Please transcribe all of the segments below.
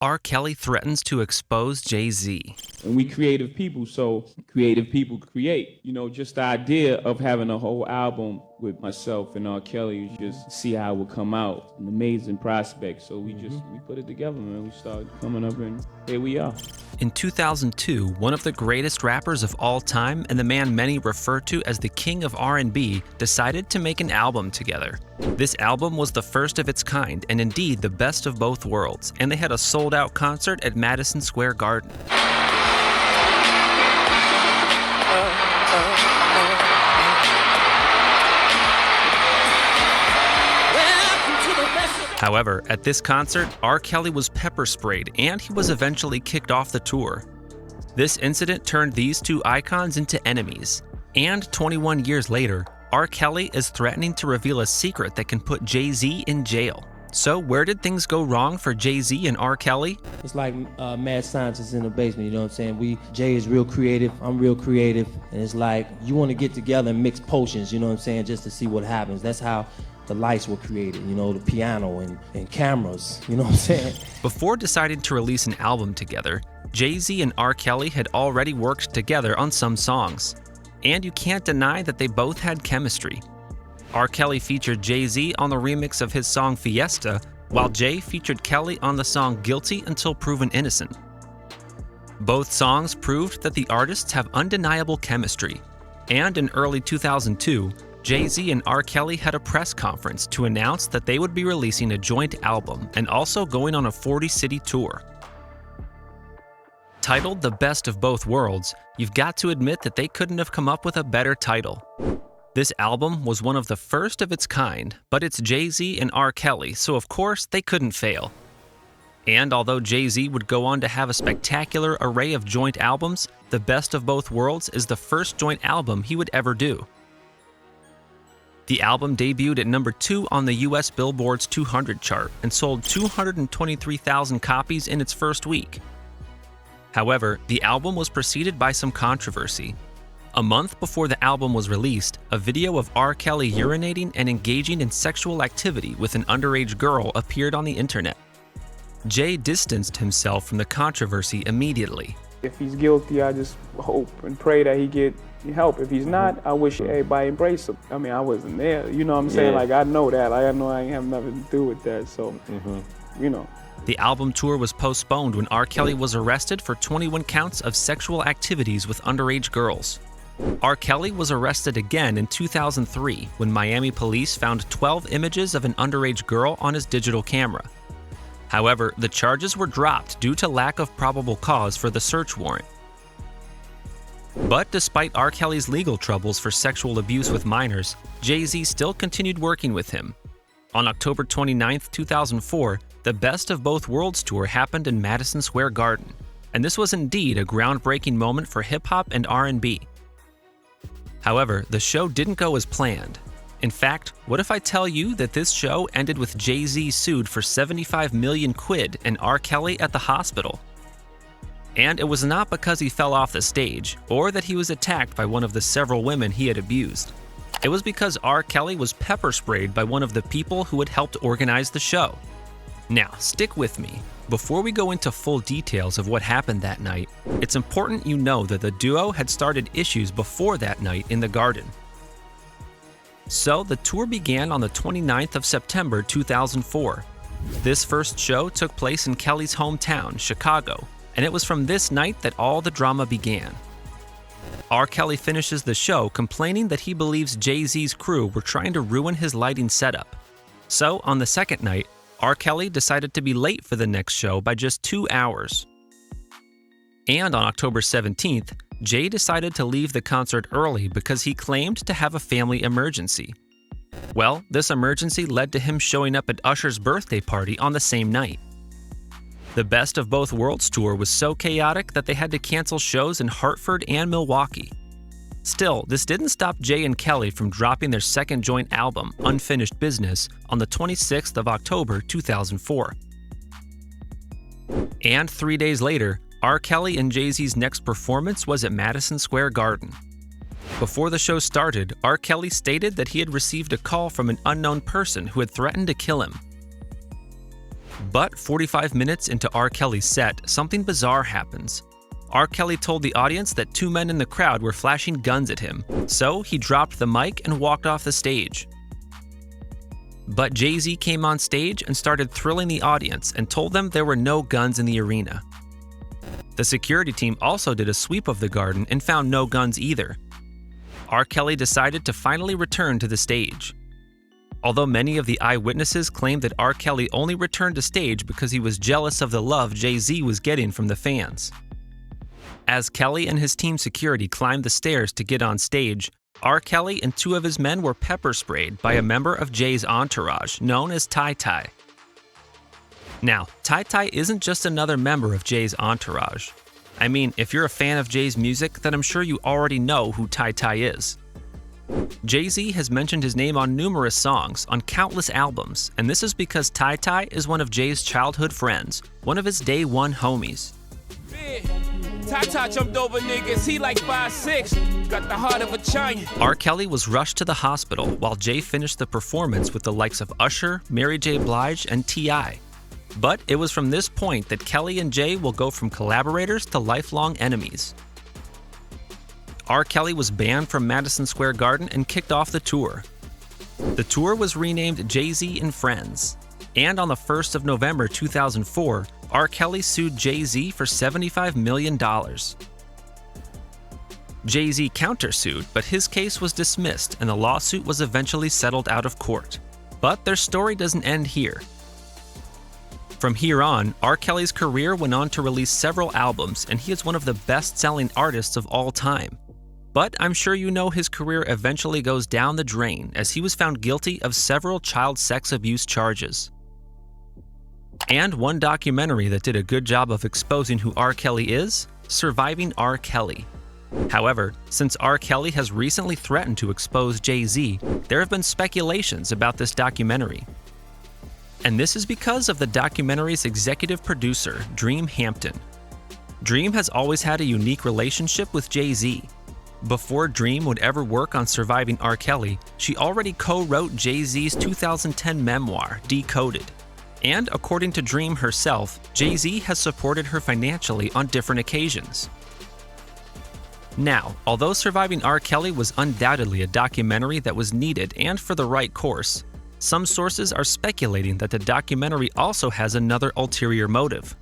R. Kelly threatens to expose Jay-Z. And we creative people, so creative people create. You know, just the idea of having a whole album with myself and R. Kelly was just see how it would come out. An amazing prospect. So we put it together, man. We started coming up and here we are. In 2002, one of the greatest rappers of all time and the man many refer to as the king of R&B decided to make an album together. This album was the first of its kind and indeed the best of both worlds, and they had a sold-out concert at Madison Square Garden. However, at this concert, R. Kelly was pepper sprayed and he was eventually kicked off the tour. This incident turned these two icons into enemies. And 21 years later, R. Kelly is threatening to reveal a secret that can put Jay-Z in jail. So where did things go wrong for Jay-Z and R. Kelly? It's like mad scientists in the basement, you know what I'm saying? Jay is real creative, I'm real creative, and it's like you want to get together and mix potions, you know what I'm saying, just to see what happens. That's how the lights were created, you know, the piano and cameras, you know what I'm saying? Before deciding to release an album together, Jay-Z and R. Kelly had already worked together on some songs. And you can't deny that they both had chemistry. R. Kelly featured Jay-Z on the remix of his song Fiesta, while Jay featured Kelly on the song Guilty Until Proven Innocent. Both songs proved that the artists have undeniable chemistry. And in early 2002, Jay-Z and R. Kelly had a press conference to announce that they would be releasing a joint album and also going on a 40-city tour. Titled The Best of Both Worlds, you've got to admit that they couldn't have come up with a better title. This album was one of the first of its kind, but it's Jay-Z and R. Kelly, so of course they couldn't fail. And although Jay-Z would go on to have a spectacular array of joint albums, The Best of Both Worlds is the first joint album he would ever do. The album debuted at number 2 on the US Billboard's 200 chart and sold 223,000 copies in its first week. However, the album was preceded by some controversy. A month before the album was released, a video of R. Kelly urinating and engaging in sexual activity with an underage girl appeared on the internet. Jay distanced himself from the controversy immediately. If he's guilty, I just hope and pray that he get help. If he's not, I wish everybody embrace him. I mean, I wasn't there, you know what I'm saying? Like, I know that. Like, I know I ain't have nothing to do with that, so, you know. The album tour was postponed when R. Kelly was arrested for 21 counts of sexual activities with underage girls. R. Kelly was arrested again in 2003 when Miami police found 12 images of an underage girl on his digital camera. However, the charges were dropped due to lack of probable cause for the search warrant. But despite R. Kelly's legal troubles for sexual abuse with minors, Jay-Z still continued working with him. On October 29, 2004, the Best of Both Worlds tour happened in Madison Square Garden, and this was indeed a groundbreaking moment for hip-hop and R&B. However, the show didn't go as planned. In fact, what if I tell you that this show ended with Jay-Z sued for 75 million quid and R. Kelly at the hospital? And it was not because he fell off the stage, or that he was attacked by one of the several women he had abused. It was because R. Kelly was pepper sprayed by one of the people who had helped organize the show. Now, stick with me. Before we go into full details of what happened that night, it's important you know that the duo had started issues before that night in the Garden. So, the tour began on the 29th of September 2004. This first show took place in Kelly's hometown, Chicago, and it was from this night that all the drama began. R. Kelly finishes the show complaining that he believes Jay-Z's crew were trying to ruin his lighting setup. So, on the second night, R. Kelly decided to be late for the next show by just 2 hours. And on October 17th, Jay decided to leave the concert early because he claimed to have a family emergency. Well, this emergency led to him showing up at Usher's birthday party on the same night. The Best of Both Worlds tour was so chaotic that they had to cancel shows in Hartford and Milwaukee. Still, this didn't stop Jay and Kelly from dropping their second joint album, Unfinished Business, on the 26th of October 2004. And 3 days later, R. Kelly and Jay-Z's next performance was at Madison Square Garden. Before the show started, R. Kelly stated that he had received a call from an unknown person who had threatened to kill him. But 45 minutes into R. Kelly's set, something bizarre happens. R. Kelly told the audience that two men in the crowd were flashing guns at him, so he dropped the mic and walked off the stage. But Jay-Z came on stage and started thrilling the audience and told them there were no guns in the arena. The security team also did a sweep of the garden and found no guns either. R. Kelly decided to finally return to the stage. Although many of the eyewitnesses claimed that R. Kelly only returned to stage because he was jealous of the love Jay-Z was getting from the fans. As Kelly and his team security climbed the stairs to get on stage, R. Kelly and two of his men were pepper sprayed by a member of Jay's entourage known as Ty Ty. Now, Ty Ty isn't just another member of Jay's entourage. I mean, if you're a fan of Jay's music, then I'm sure you already know who Ty Ty is. Jay-Z has mentioned his name on numerous songs, on countless albums, and this is because Ty Ty is one of Jay's childhood friends, one of his day one homies. Ty Ty jumped over niggas, he like 5'6", got the heart of a giant. R. Kelly was rushed to the hospital while Jay finished the performance with the likes of Usher, Mary J. Blige, and T.I. But it was from this point that Kelly and Jay will go from collaborators to lifelong enemies. R. Kelly was banned from Madison Square Garden and kicked off the tour. The tour was renamed Jay-Z and Friends. And on the 1st of November 2004, R. Kelly sued Jay-Z for $75 million. Jay-Z countersued, but his case was dismissed and the lawsuit was eventually settled out of court. But their story doesn't end here. From here on, R. Kelly's career went on to release several albums, and he is one of the best-selling artists of all time. But I'm sure you know his career eventually goes down the drain as he was found guilty of several child sex abuse charges. And one documentary that did a good job of exposing who R. Kelly is, Surviving R. Kelly. However, since R. Kelly has recently threatened to expose Jay-Z, there have been speculations about this documentary. And this is because of the documentary's executive producer, Dream Hampton. Dream has always had a unique relationship with Jay-Z. Before Dream would ever work on Surviving R. Kelly, she already co-wrote Jay-Z's 2010 memoir, Decoded. And according to Dream herself, Jay-Z has supported her financially on different occasions. Now, although Surviving R. Kelly was undoubtedly a documentary that was needed and for the right course, some sources are speculating that the documentary also has another ulterior motive.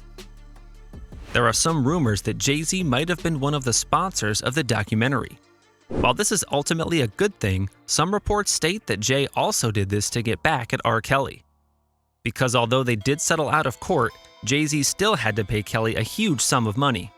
There are some rumors that Jay-Z might have been one of the sponsors of the documentary. While this is ultimately a good thing, some reports state that Jay also did this to get back at R. Kelly. Because although they did settle out of court, Jay-Z still had to pay Kelly a huge sum of money.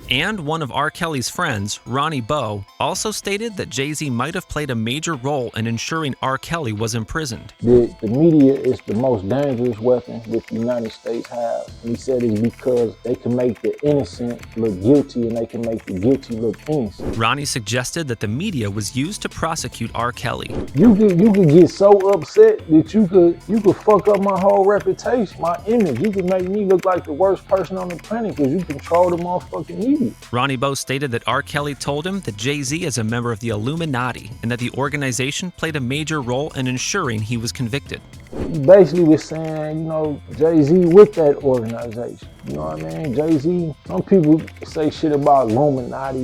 And one of R. Kelly's friends, Ronnie Bo, also stated that Jay-Z might have played a major role in ensuring R. Kelly was imprisoned. The media is the most dangerous weapon that the United States have. And he said it's because they can make the innocent look guilty and they can make the guilty look innocent. Ronnie suggested that the media was used to prosecute R. Kelly. You could get so upset that you could fuck up my whole reputation, my image. You could make me look like the worst person on the planet because you control the motherfucking media. Ronnie Bo stated that R. Kelly told him that Jay-Z is a member of the Illuminati and that the organization played a major role in ensuring he was convicted. He basically was saying, Jay-Z with that organization. You know what I mean? Jay-Z, some people say shit about Illuminati.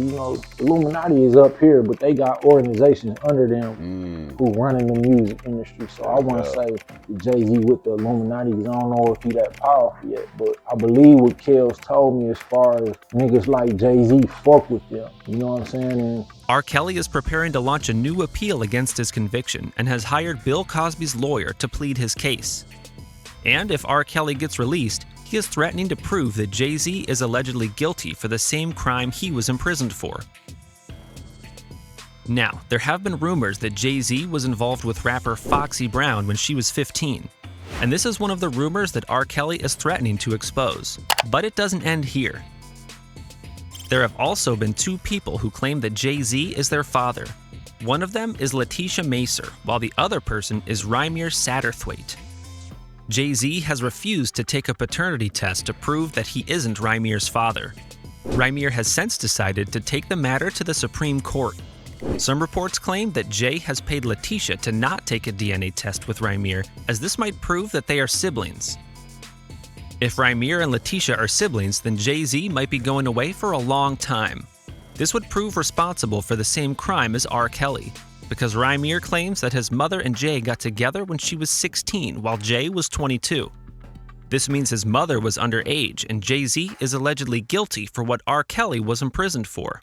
Illuminati is up here, but they got organizations under them who running the music industry. So I want to say Jay-Z with the Illuminati, because I don't know if he that powerful yet. But I believe what Kells told me as far as niggas like Jay-Z fuck with them. You know what I'm saying? And R. Kelly is preparing to launch a new appeal against his conviction and has hired Bill Cosby's lawyer to plead his case. And if R. Kelly gets released, he is threatening to prove that Jay-Z is allegedly guilty for the same crime he was imprisoned for. Now, there have been rumors that Jay-Z was involved with rapper Foxy Brown when she was 15. And this is one of the rumors that R. Kelly is threatening to expose. But it doesn't end here. There have also been two people who claim that Jay-Z is their father. One of them is Letitia Macer, while the other person is Rymir Satterthwaite. Jay-Z has refused to take a paternity test to prove that he isn't Rymir's father. Rymir has since decided to take the matter to the Supreme Court. Some reports claim that Jay has paid Letitia to not take a DNA test with Rymir, as this might prove that they are siblings. If Rymir and Letitia are siblings, then Jay-Z might be going away for a long time. This would prove responsible for the same crime as R. Kelly, because Rymir claims that his mother and Jay got together when she was 16 while Jay was 22. This means his mother was underage, and Jay-Z is allegedly guilty for what R. Kelly was imprisoned for.